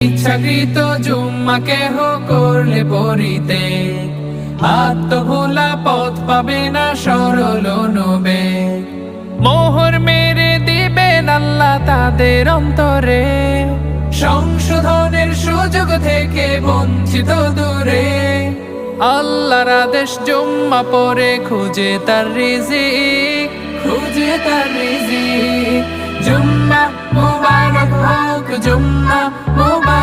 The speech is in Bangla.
ইচ্ছাকৃত জুম্মা কেহ করলে পড়িতে, আত্মভোলা পথ পাবে না সরল নবে। মোহর মেরে দিবেন আল্লাহ তাদের অন্তরে, সংশোধনের সুযোগ থেকে বঞ্চিত দূরে। আল্লাহর আদেশ জুম্মা পরে খুঁজে তার রিজিক, খুঁজে তার রিজিক। জুম্মা মুবারক হোক, জুম্মা মুবারক।